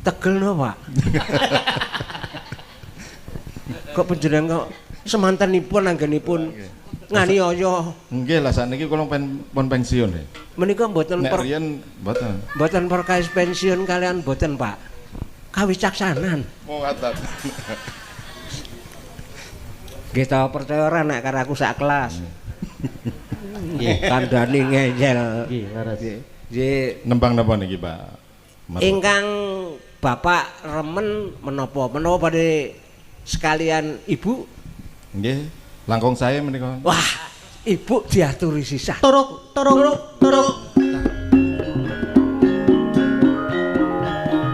Tegelno, Pak. Kok panjenengan kok semantenipun anggenipun nganiaya. Nggih lah sakniki kula pun pensiun ya. Menika mboten riyen mboten. Mboten perkais pensiun kalian mboten, Pak. Kawicaksanan. Oh, ngaten. Nggih ta percaya ora nek karo aku sak kelas. Nggih, kandhane ngeyel. Nggih, leres. Nggih. Nembang napa niki, Pak? Ingkang Bapak remen menapa badhe sekalian Ibu? Nggih, langkung saya menika. Wah, Ibu diaturi sisah. Turuk.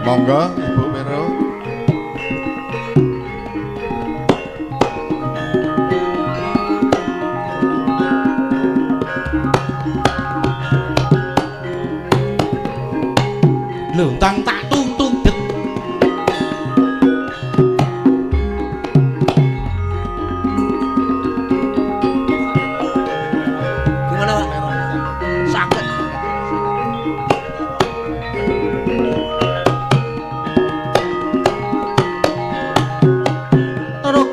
Monggo Ibu Vero. Luntang tak tung det. Gimana, Pak? Sakit. Turuk.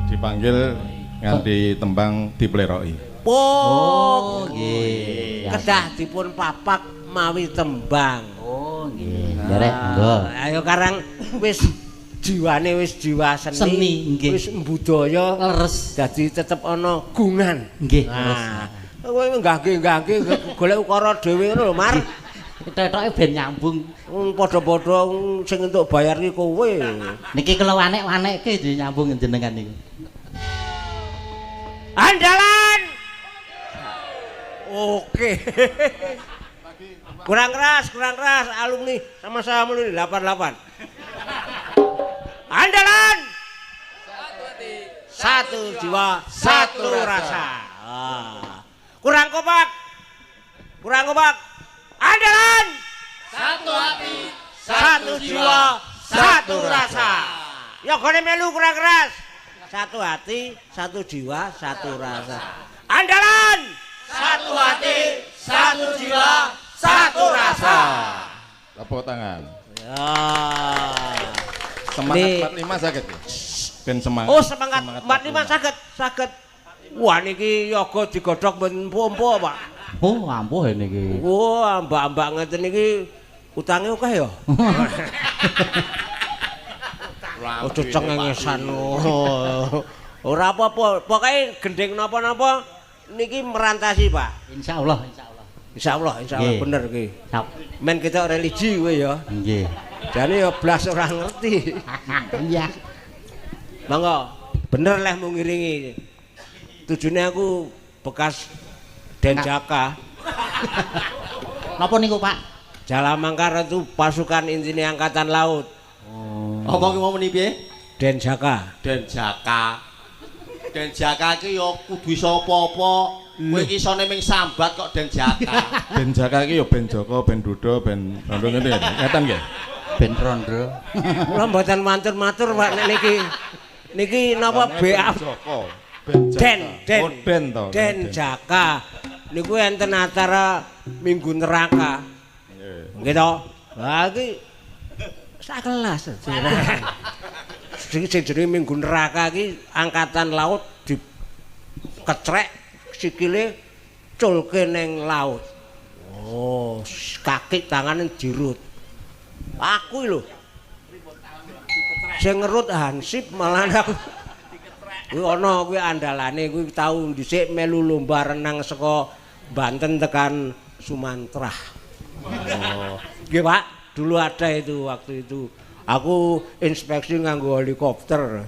Dipanggil nganti tembang dipleroki. Oh, nggih. Kedah dipun papak mawi tembang. Oh, nggih. Derek, monggo. Ayo karang wis jiwane wis jiwa seni, Seni, nggih. wis budaya Leres. dadi tetep ana gungan. Nggih, leres. Nah, kowe nggangge-nggangge golek ukara dhewe ngono lho, Mar. Ketoke ben nyambung. Padha-padha sing entuk bayar iki kowe. Niki kula wanek-wanekke nyambung jenengan niku. Andalan. Oke. Kurang keras alumni sama-sama lu 88. Andalan. Satu jiwa, satu rasa. Kurang kompak. Andalan. Satu hati, Satu jiwa, satu rasa. Yogone melu kurang keras. Satu hati, satu jiwa, satu rasa. Andalan. satu hati, satu jiwa, satu rasa. Tepuk tangan. Ya. Semangat Nih. 45 saged ya. Ben semangat. Oh, semangat 45 saged. Wah niki yoga digodhog ben pompo, Pak. Oh, ampuh niki. Wah, mbak-mbak ngeten iki utange akeh ya. Ojo cengengesan. Ora apa-apa, pokoke gendeng napa-napa niki merantasi, Pak. Insyaallah. Insyaallah Nggih. bener iki. Sap. Men kita religi kowe ya. Nggih. Jane ya blas ora ngerti. Iya. Monggo, bener leh mau ngiringi. Tujune aku bekas Denjaka. Napa niku, Pak? Jalamangkar itu pasukan inti angkatan laut. Apa ki mau muni piye? Denjaka. Denjaka ki ya kudu iso apa-apa. Kowe iki isone ming sambat kok Denjaka. Ben Jaka iki ya ben Joko, ben Dudo, ben Rondo ngene ya. Ngeten nggih. Ben Rondo. Kula mboten matur-matur Pak nek niki. Niki napa BA Joko, ben Jaka. Oh, den to. Denjaka. Niku enten acara Minggu Neraka. Nggih to? Lah iki sak kelas. Sing jenenge Minggu Neraka iki angkatan laut dikecrek sikile culke ning laut. Oh, kaki tangane dirut. Aku lho. Sing ngerut Hansip malah aku. Kuwi ana kuwi andalane kuwi tau dhisik melu lomba renang saka Banten tekan Sumatera. Oh. Nggih, Pak. Dulu ada itu waktu itu. Aku inspeksi nganggo helikopter.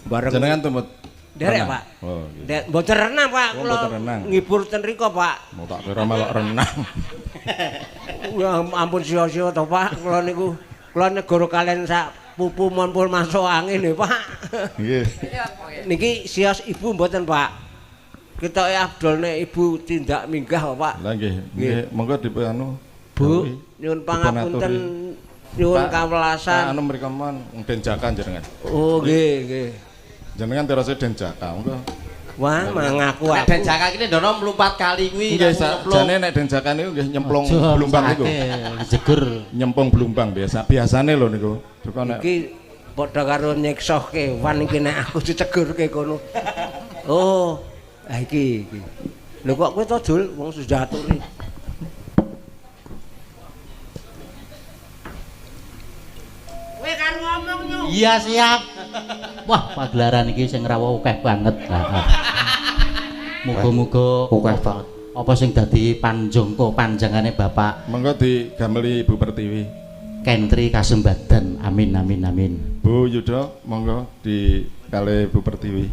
Bareng Jenengan tumut. derek, Pak. Oh, gitu. Mboten renang, Pak. Oh, Kula mboten renang. ngibur ten riko, Pak. Mau tak kira melok renang. Ya ampun sia-sia to, Pak. Kula niku negara kalian sak pupu monpul masuk angin ya, Pak. Nggih. Niki sios Ibu mboten, Pak. Kita Abdul nek Ibu tindak minggah, Pak. Lah nggih, nggih, monggo dipun anu. Bu, nyuwun pangapunten, nyuwun Pak, kawelasan. anu mriko mon Den Jaka jenengan. Oh, nggih, nggih. Jenengan terus Den Jaka, monggo. Wah, mengaku Nek aku. Den Jaka iki ndono mlumpat kali kuwi Nggih, sakjane nek Den Jaka niku nggih nyemplung blumbang niku. Jegur. Nyemplung blumbang biasane lho niku. Duka nek Iki padha karo nyiksa kewan iki nek aku dicegurke kono. Oh, iki. Lho kok kowe to Jul wong sudah aturi. Kowe kan ngomong nyu. Iya siap. Wah, pagelaran iki sing rawuh akeh banget. Muga-muga akeh banget. Apa sing dadi panjangka panjangane Bapak monggo digameli Ibu Pertiwi. Kentri kasembadan. Amin amin amin. Bu Yudo monggo di kali Bu Pertiwi.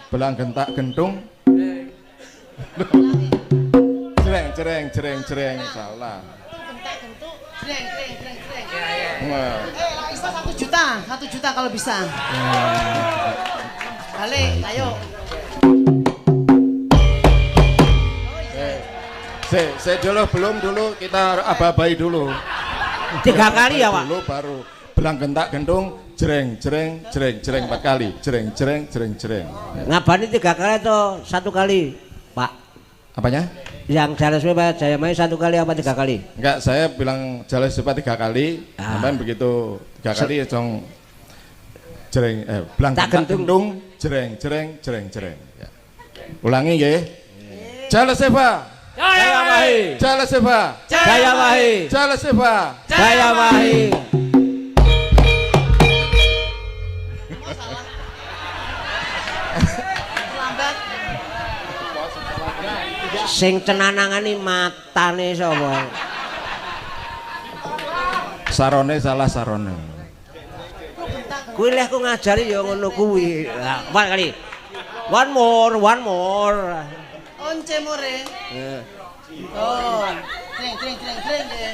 Belang gentak gentung. Cereng salah. Wah. Bisa 1 juta kalau bisa. Balik, ayo. Saya dulu belum dulu kita aba-abai dulu. 3 kali ya, Pak. Dulu baru belang gentak gentung jreng 4 kali. Jreng. Ngabani 3 kali atau 1 kali, Pak? Apanya? Yang Jales Pak Jayamaya 1 kali apa 3 kali? Enggak, saya bilang Jales Sepa 3 kali. Sampean begitu 3 kali cong jreng belang gentak gentung jreng. Ya. Ulangi nggih. Jales Sepa. Jaya Mahi. Jales Sepa. Jaya Mahi. Jales Sepa. Jaya Mahi. Lambat. Sing cenanangani matane sapa? Sarone salah sarone. Kuwi leh aku ngajari ya ngono kuwi. Lah, kali. One more. Once more. Oh. Treng ya.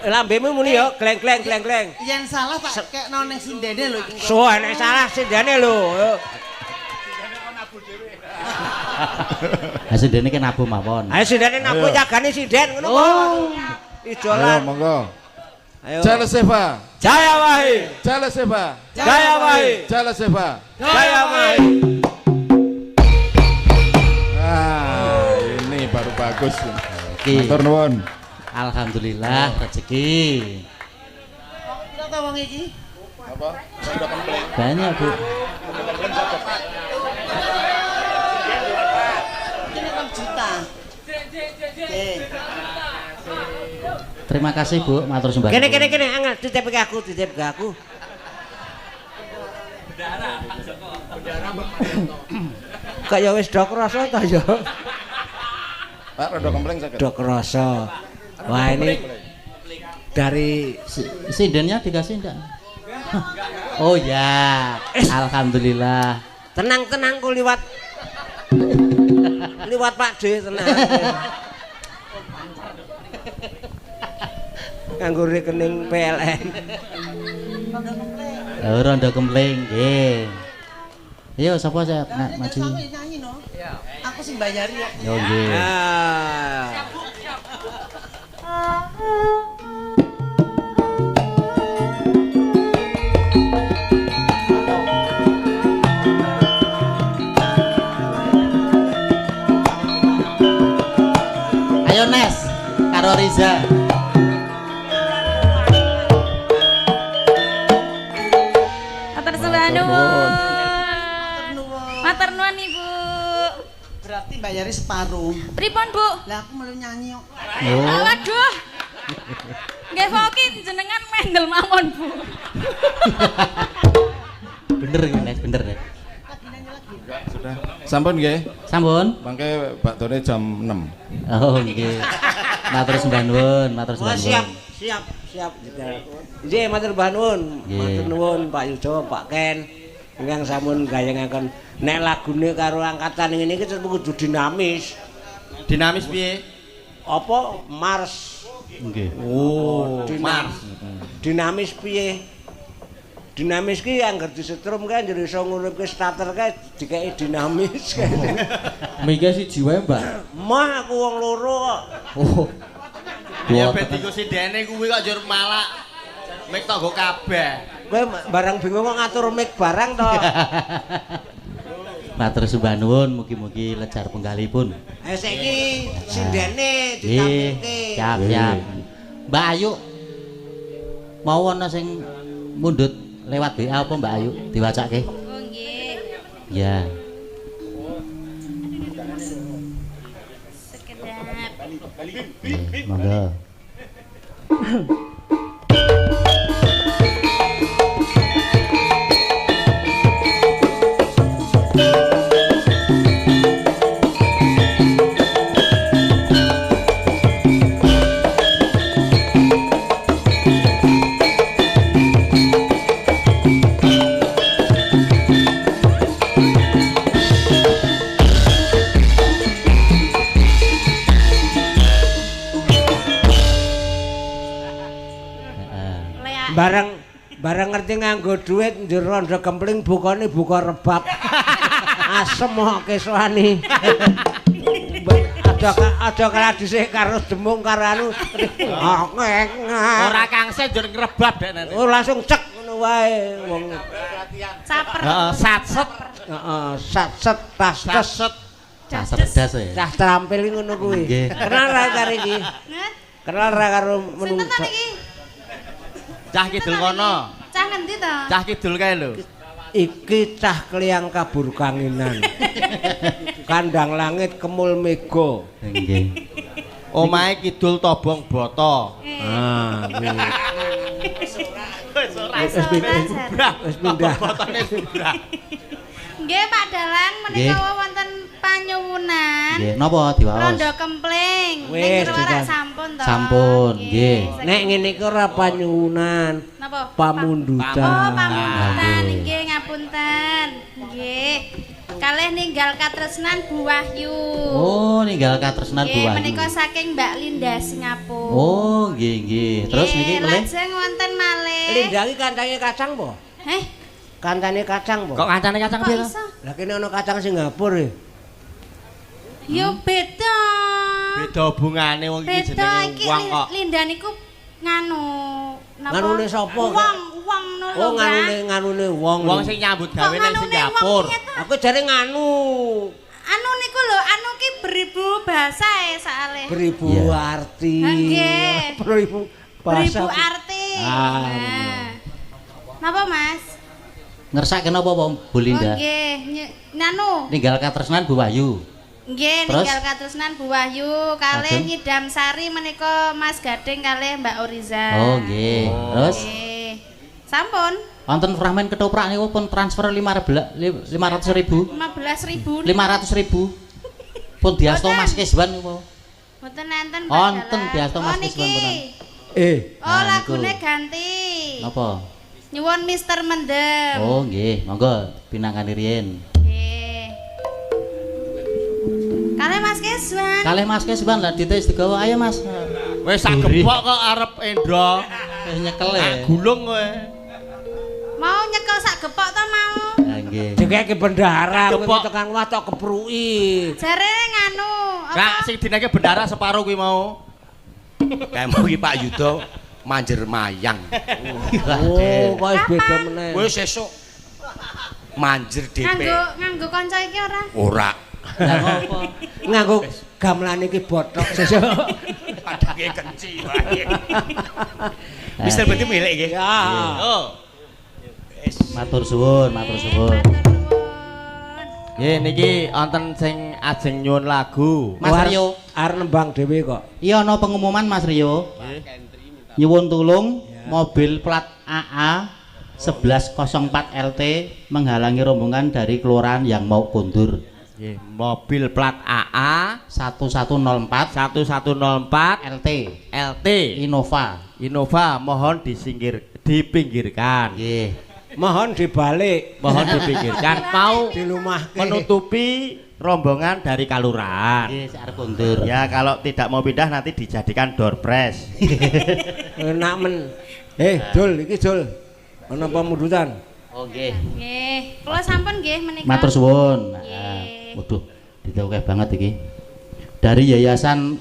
Lambemu muni ya, gleng. Yen salah Pak kek nang sindene lho iki. So nek salah sindane lho. Ha sindene ki nabuh mawon. Ayo sindane nabu jagane sinden ngono kok. Ayo Ijolan. monggo. Ayo. Jales Sepa. Jaya Mahi. Jales Sepa. Jaya Mahi. Jales Sepa. Jaya Mahi. Ah, ini baru bagus. Iki. Matur nuwun. Alhamdulillah rezeki. Kira ta wong iki? Apa? Sudah komplain. Banyak, Bu. Ini 6 juta. Terima kasih, Bu. Matur sembah. Kene angel titip ke aku. Kayak wis dok rasa ta ya. Pak, rada komplain sakit. Dok rasa. Wah ini dari Sindennya dikasih enggak? Oh ya, alhamdulillah. tenang ku liwat Pak D tenang. Nganggo rekening PLN. Oh, rondo kempling, nggih. Ayo sapa saya maju. Nyanyi no. Aku sing bayari ya. Yo nggih. Ah. Ayo Nes karo Riza. Matur sembah nuwun. Matur nuwun Ibu. Berarti bayari separuh. Pripun Bu? Lah aku melu nyanyi kok. Oh. Waduh. Nggih Foki jenengan mendel mawon Bu. Bener iki Nes, bener Nes. Sudah. Sampun nggih. Sampun. Mangke baktone jam 6. Oh nggih. Matur sembah nuwun, matur Oh, sembah nuwun. siap. Nggih, matur nuwun. Nggih. Matur nuwun Pak Yudo, Pak Ken. Ingkang sampun gayengaken nek lagune karo angkatan ngene iki kudu dinamis. Dinamis piye? Apa Mars? Nggih. Oh, Mars. Dinamis piye? Dinamis ki anggar disetrum kan jadi iso nguripke starter kae dikeki dinamis kae. Mika siji wae, Mbak. Mah aku wong loro kok. Oh. Ya ben diku sindene kuwi kok njur malak. Mek tanggo kabeh. Kowe barang bingung kok ngatur mic barang to. Matur sembah nuwun mugi-mugi lejar penggalipun. Saiki sindene Nggih, ditampilke. siap. Mbak Ayu mau ana sing mundhut lewat WA apa Mbak Ayu diwacake? Oh nggih. Ya. Sekedap. Monggo. Barang ngerti nganggo duit njur rondo kempling bukane buka rebab. Asem kok kesuani. Aja kalah dhisik karo demung karo anu. Ora kangse njur ngrebab dek nanti. Oh langsung cek ngono wae wong. Caper. Heeh, satset. Heeh, satset tas. Cah cerdas ya. Cah terampil ngono kuwi. Nggih. Kenal ra karo iki? Kenal ra karo menungso. Sinten iki? Cah kidul kono. Cah ngendi to? Cah kidul kae lho. Iki cah kliang kabur kanginan. Kandang langit kemul mega. Nggih. Omahe kidul tobong boto. Ah, Wis pindah. botone subrah. Nggih Pak Dalang menika wonten panyuwunan. Nggih, napa diwaos? Rondo kempling. Wis, Ning kira sudah. sampun to. Sampun, nggih. Nek ngene iki ora panyuwunan, Napa? Oh, pamundutan. pamundutan nggih ngapunten. Nggih. Kalih ninggal katresnan Bu Wahyu. Oh, ninggal katresnan Bu Nggih, Wahyu. menika saking Mbak Linda Singapura. Oh, nggih nggih. Terus niki melih? Lajeng wonten malih. Linda iki kancane kacang po? Heh, Kancane kacang po? Kok kancane kacang kok piye to? iso? Lah kene ana kacang Singapura e. Yo beda. Beda hubungane wong iki Beda jenenge iki wong kok. Linda niku nganu napa? Nganune sapa? Wong no Oh lho, Mbak. nganune wong. Wong sing nyambut gawe Kok ning nganune Singapura. wong piye to? Aku jare nganu. Anu niku lho, anu ki beribu bahasa soalé. Beribu Iya. arti. Nggih. Beribu bahasa. Beribu arti. Ah, Nah. Napa, Mas? Ngersake napa Bu Linda? Oh, nggih, nanu. Ninggal katresnan Bu Wahyu. Nggih, Terus? ninggal katresnan Bu Wahyu kalih Lajeng? Nyidam Sari menika Mas Gading kalih Mbak Oriza. Oh, nggih. Terus Nggih. Sampun wonten fragmen ketoprak niku pun transfer 500.000. 15.000. 500.000. Pun diasto Mas Keswan niku. Mboten enten Pak Wonten Dalang. diasto Mas Oh, niki. Keswan punan. Oh, Nah, lagune niku. ganti. Napa? Nyuwun Mister Mendem. Oh, nggih. Monggo pinangkani riyin. Nggih. Kalih Mas Keswan. Kalih Mas Keswan lah dites digawa ayo Mas. Wis sak gepok kok arep endro. Nyekel Ah, ya. gulung kowe. Mau nyekel sak gepok to mau? Nah, nggih. Dikeke bendara Gepok. kowe tekan wah tok kepruki. Jare nganu, Kak sing dinake bendara separo kuwi mau. Kayak mau iki Pak Yudo manjer mayang. Oh, kok wis beda meneh. Wis sesuk manjer DP. nganggo kanca iki ora? Ora. Lah ngopo? Nganggo gamelan iki botok sesuk. Padange kenci wae. Mister berarti milik iki. Ya. Oh. Matur suwun, matur suwun. Nggih niki wonten sing ajeng nyuwun lagu. Mas Rio, Arep nembang dhewe kok. iya ana pengumuman Mas Rio. Nyuwun tulung mobil plat AA 1104 LT menghalangi rombongan dari kelurahan yang mau kundur. Nggih, mobil plat AA 1104 1104 LT LT Innova. mohon dipinggirkan. Nggih. Mohon dibalik. Mohon dipinggirkan mau Dilumahke. menutupi rombongan dari kalurahan. Nggih, sak arep kundur. Ya kalau tidak mau pindah nanti dijadikan door prize. Enak men. Dul iki Dul. Ana pamundutan. Oh nggih. Nggih, kula sampun nggih menika. Matur suwun. Nah, Nggih. waduh, ditokeh banget iki. Dari Yayasan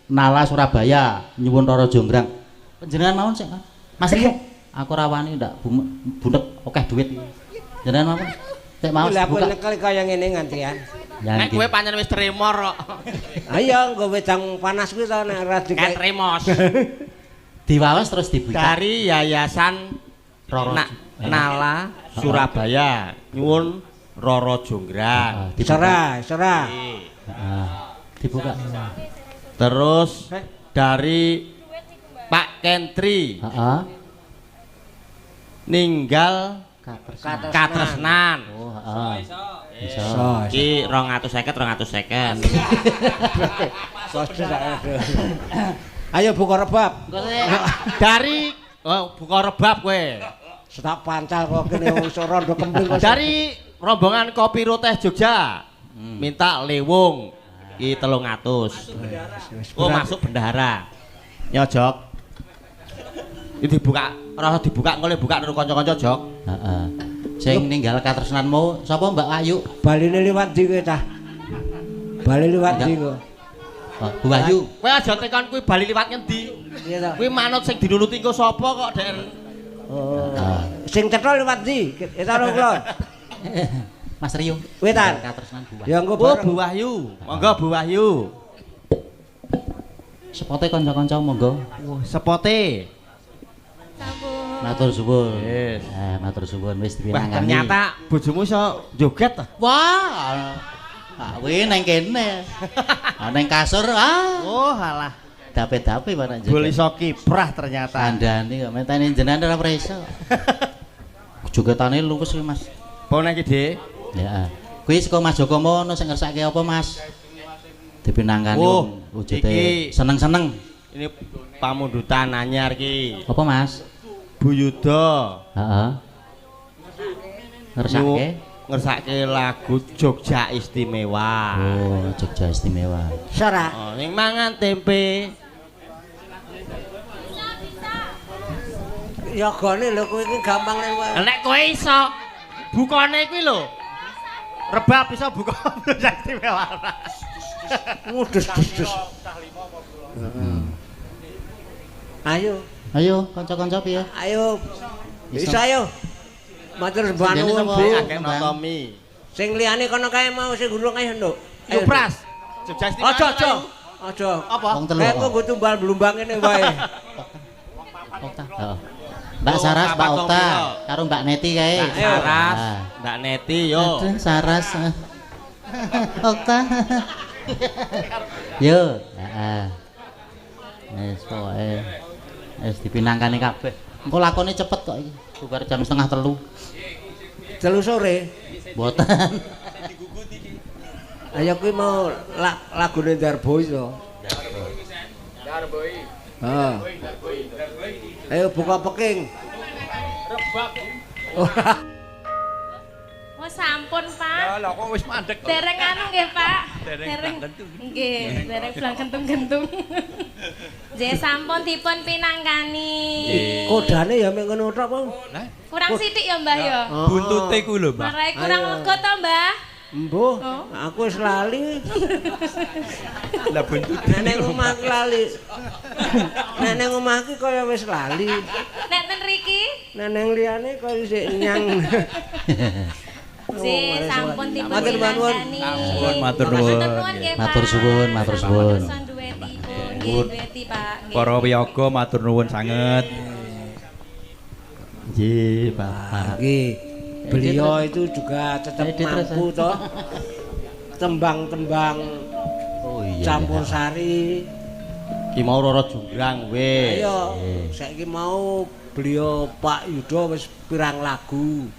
Nala Surabaya nyuwun Roro Jonggrang. Panjenengan mawon sik, Mas Rio. aku rawani ndak bunek akeh duit. Jenengan mawon. Sik mau Lah buka. nyekel kaya ngene ngantian. Nek kowe pancen wis tremor kok. Ayo nggo wedang panas kuwi to nek ora Kayak tremos. Diwaos terus dibuka. Dari Yayasan Nala Surabaya. Nyuwun Roro Jonggrang. Serah. Heeh. Dibuka. Terus dari Pak Kentri Heeh. ninggal katresnan. Oh, heeh. Iso. Iki 250. Ayo buka rebab. Dari buka rebab kowe. Setak pancal kok kene wis rondo kempling kok. Dari rombongan Kopi Roteh Jogja. Minta lewung. Iki 300. Oh, masuk bendahara. Nyojok. Iki dibuka, ora dibuka engko buka karo kanca-kanca jok. Heeh. Sing ninggal katresnanmu sapa Mbak Ayu? Baline liwat ndi kowe tah? Bali liwat ndi kok? Oh, Bu Ayu. Kowe aja tekan kuwi bali liwat ngendi? Iya ta. Kuwi manut sing dinunuti engko sapa kok, Dek? Oh. Sing cetha liwat ndi? Eta lho kula. Mas Rio. Wetan. Katresnan Bu Ayu. Ya engko Oh, bareng. Bu Wahyu. Monggo Bu Wahyu. Sepote kanca-kanca monggo. Sepote. Sampun. Matur suwun. Yes. Matur suwun wis Wah, dipinangani. ternyata bojomu iso joget ta? Wah. Kuwi nang kene. Nang kasur Oh, alah. dape-dape barang Bol iso kiprah ternyata. Kandhane kok metane jenengan ora preso. Jogetane luwes kuwi Mas. Apa nek iki, Dik? Ya. Kuwi saka Mas Joko mono sing ngersake apa Mas? Dipinangkani Oh, wujute iki. seneng-seneng. Ini pamundutan anyar ki. Apa Mas? Bu Yuda. Heeh. Ngersake. Ngersake lagu Jogja Istimewa. Oh, Jogja Istimewa. Serah. Oh, ning mangan tempe. Ya gone lho kowe iki gampang nek kowe. Nek kowe iso bukane kuwi lho. Rebab iso buka Jogja Istimewa. Ngudus-dus. Ayo, Ayo, kanca-kanca piye? ayo. Bisa ayo. Matur sembah Sendene nuwun, sapa? Bu. Akeh notomi. Sing liyane kono kae mau sing gulung ayo, Nduk. Ayo Pras. Jogja Istimewa. Aja. Aja. Apa? Wong telu. Kayak kok tumbal blumbang ngene wae. Okta. Heeh. Mbak Oh, Saras, Mbak papat Okta, tonggo. karo Mbak Neti kae. Mbak Saras, Ah. Mbak Neti yo. Aduh, Saras. Okta. Yo, heeh. Wis pokoke wis dipinangkani kabeh. Engko lakone cepet kok iki. Bubar jam 2:30. 3 sore. Mboten. Ayo kuwi mau lagune Darboy to. Darboy. Heeh. Ayo buka peking. Rebab. Oh sampun Pak. Lah kok wis mandek. Dereng anu nggih Pak. Dereng kentung. Nggih, dereng blang kentung-kentung. Nggih sampun dipun pinangkani. Kodane ya mek ngono tok, Bang. Kurang sithik ya Mbah ya. Buntute ku lho, Mbak. Marai kurang lega to Mbah. Mbuh, Oh. aku wis lali. Lah buntute. Nek nang omah ki lali. Nek nang omah ki kaya wis lali. Nek ten riki Nek nang liyane kaya isih nyang. nggih sampun dipun Matur nuwun. pinangkani. Ampun, matur Matur nuwun. nuwun nggih Pak. Matur suwun, matur suwun. Sampun duwetipun. Nggih duweti Pak. Nggih. Para wiyaga matur nuwun sanget. Nggih, Bapak. Nggih. Beliau itu juga tetap Edit terus, mampu toh. Tembang-tembang Oh iya. campur sari. Ki mau Roro Jonggrang wis. Ayo, saiki mau beliau Pak Yudo wis pirang lagu.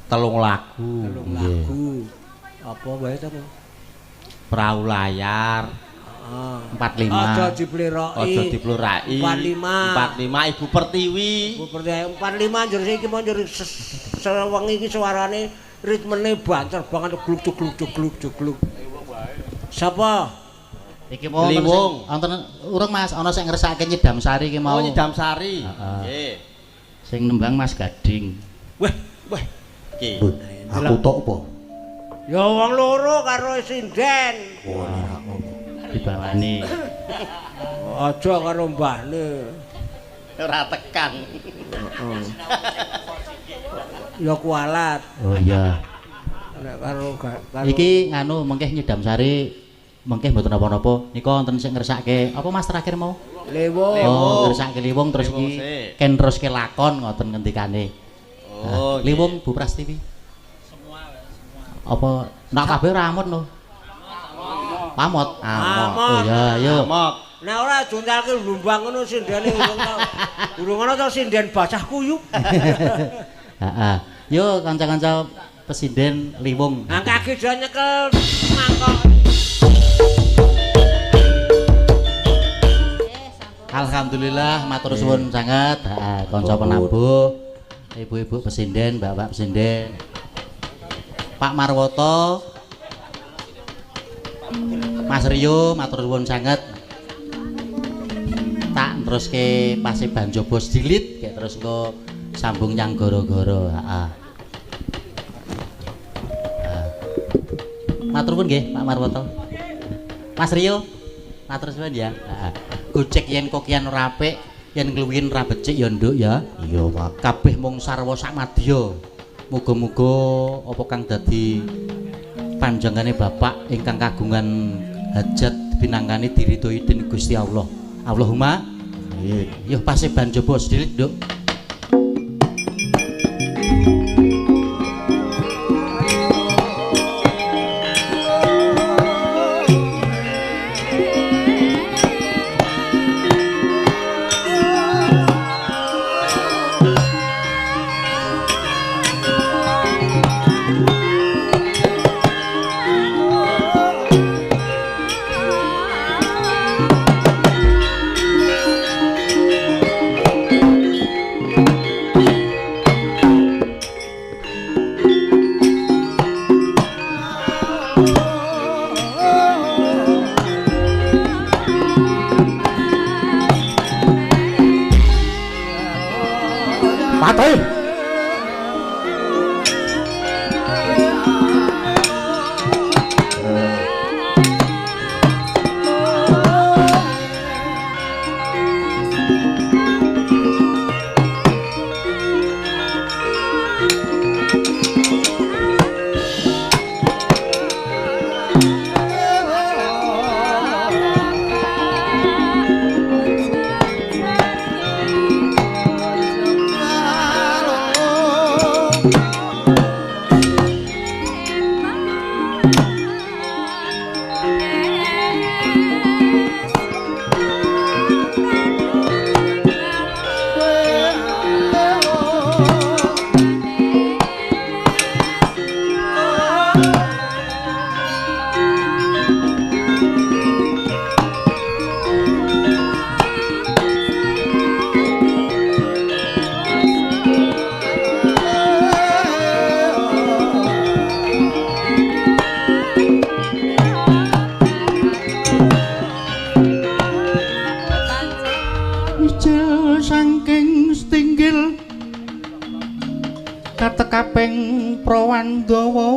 3 lagu. Telung lagu. Apa wae to? Perahu layar. Heeh. 45. Aja dipleroki. Aja diplurai. 45. 45 Ibu Pertiwi. Bu percaya 45 njur iki mau njur sewengi iki suarane ritmene banter banget gluk. Sapa? Iki mau Liwung. wonten urung Mas, ana sing ngresake Nyidam Sari iki mau. Oh Nyidam Sari. Heeh. Nggih. Sing nembang Mas Gading. Wah. Iki. Aku tok apa? Ya wong loro karo sinden. Dibawani. Aja karo mbahne. Ora tekan. Ya kualat. Oh iya. Nek karo Iki nganu mengke nyedam sari mengke mboten napa-napa. Nika wonten sing ngersake apa Mas terakhir mau? Lewung. Oh, ngersake liwung terus iki ken teruske lakon ngoten ngendikane. Oh, liwung Bu Prastiwi. Apa nak kabeh ramut lho. Pamot. Oh iya, yo. Pamot. Nek ora jontalke lumbang ngono sindene urung tau. Urung ana to sinden bacah kuyup. Heeh. Yo kanca-kanca pesinden liwung. Nang kaki do nyekel mangkok. Alhamdulillah matur suwun sangat. Heeh, kanca penabuh, ibu-ibu pesinden, bapak pesinden. Pak Marwoto, Mas Rio matur suwun sangat. Tak teruske pase Banjaba Dilit, kayak terus engko sambung nyang Goro-goro. Heeh. Matur suwun nggih Pak Marwoto. Mas Rio, matur suwun ya. Heeh. Gocek yen kokian ora apik, yen ngluwihin ra becik ya nduk ya. Iya, Pak. Kabeh mung sarwa sakmadya. Muga-muga apa kang dadi panjangane Bapak ingkang kagungan hajat pinangkani diridhoi dening Gusti Allah. Allahumma amin. Yo pase Banjaba Dilit, Nduk. Katekaping Prawandawa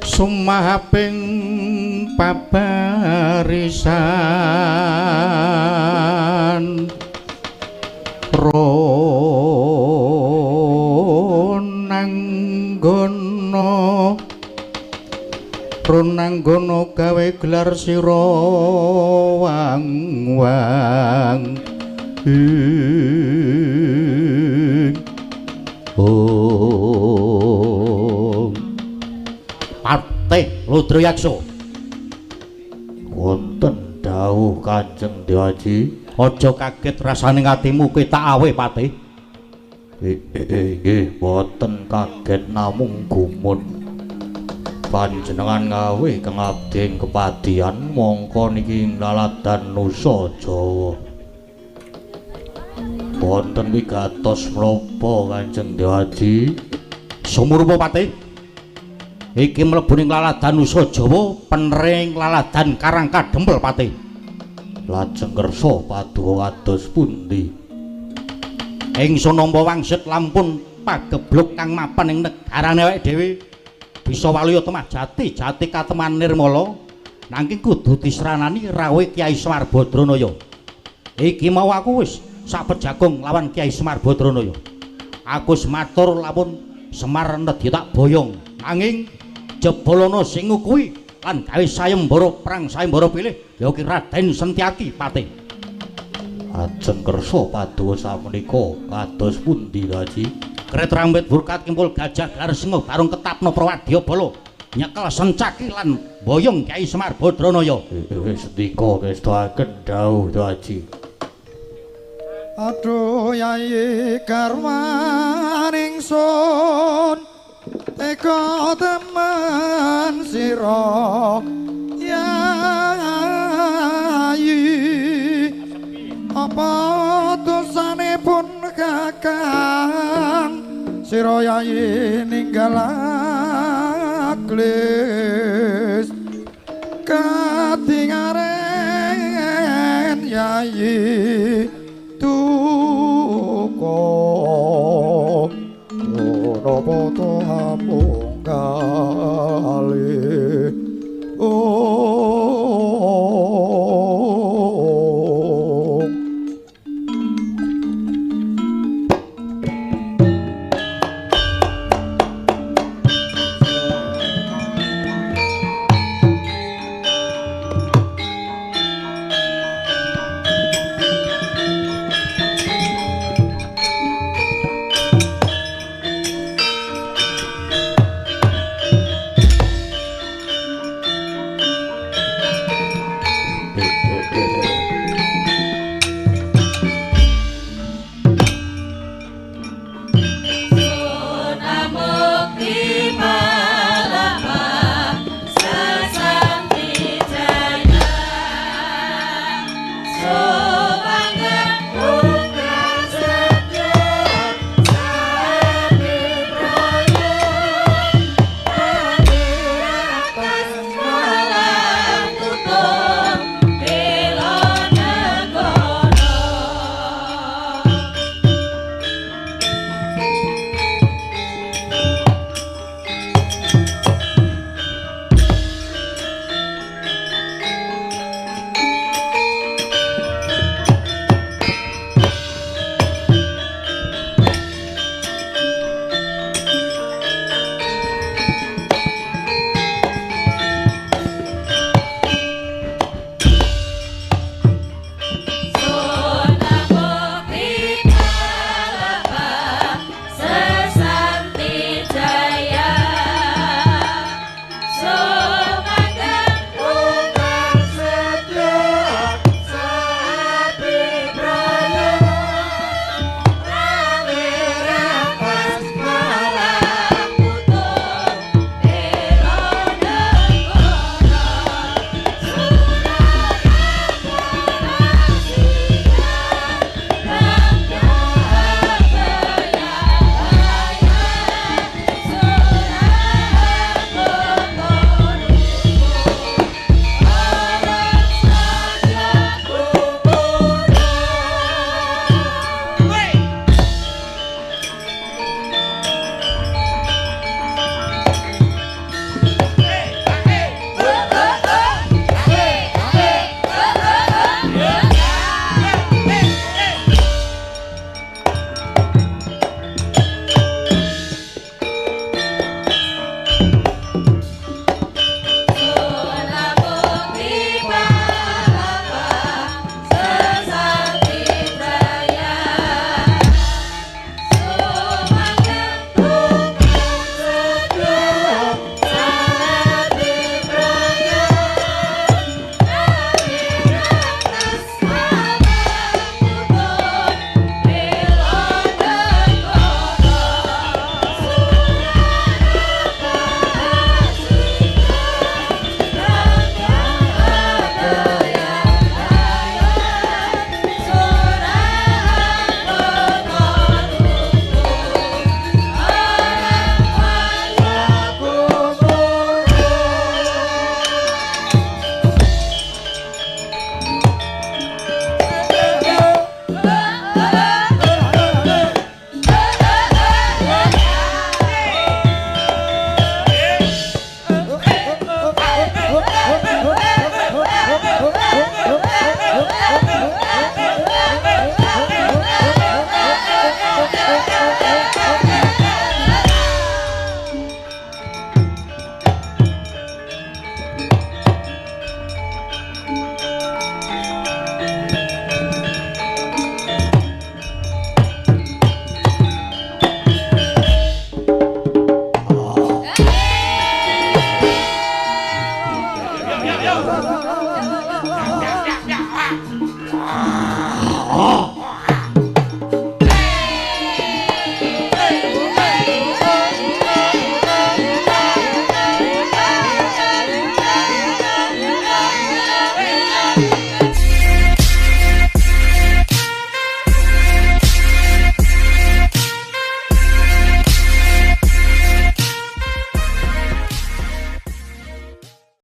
sumahaping pabarisan Ronanggono gawe gelar sira wang-wang Patih Rudrayaksa wonten dawuh Kanjeng Dewaji aja kaget rasane atimu kuwi tak awe Patih nggih boten kaget namung gumun panjenengan ngawe kang abdi ing kepadian mongko niki laladan Nusa Jawa wonten wigatos menapa Kanjeng Dewaji sumurpa Patih iki mlebu ning laladan Nusa Jawa penring laladan Karangkadempel Patih lajeng kersa paduka kados pundi ingsun nampa wangsit lampun pagebluk kang mapan ing negarane awake dhewe bisa waluya temah jati kateman nirmala nanging kudu disranani rawuh Kyai Semar Badranaya. Iki mau aku wis sapejagung lawan Kyai Semar Badranaya. Aku sematur lamun Semar nedya tak boyong nanging jebolana sing kuwi lan gawe sayembara perang sayembara pilih ya ki Raden Sentyaki Patih. Ajeng kersa paduka samenika kados pundi Haji? Kret rambet burkat kimpul gajah garsenga barung ketapna Prawadya Bala nyekel Sencaki lan boyong Kyai Semar Badranaya. Wis dika ngestakaken dawuh Haji. Aduh Yai garwaning sun eka temen sira Yai apa dosane pun kakang sira Yai ninggal aglis katingaren Yai tuko napa to amung kali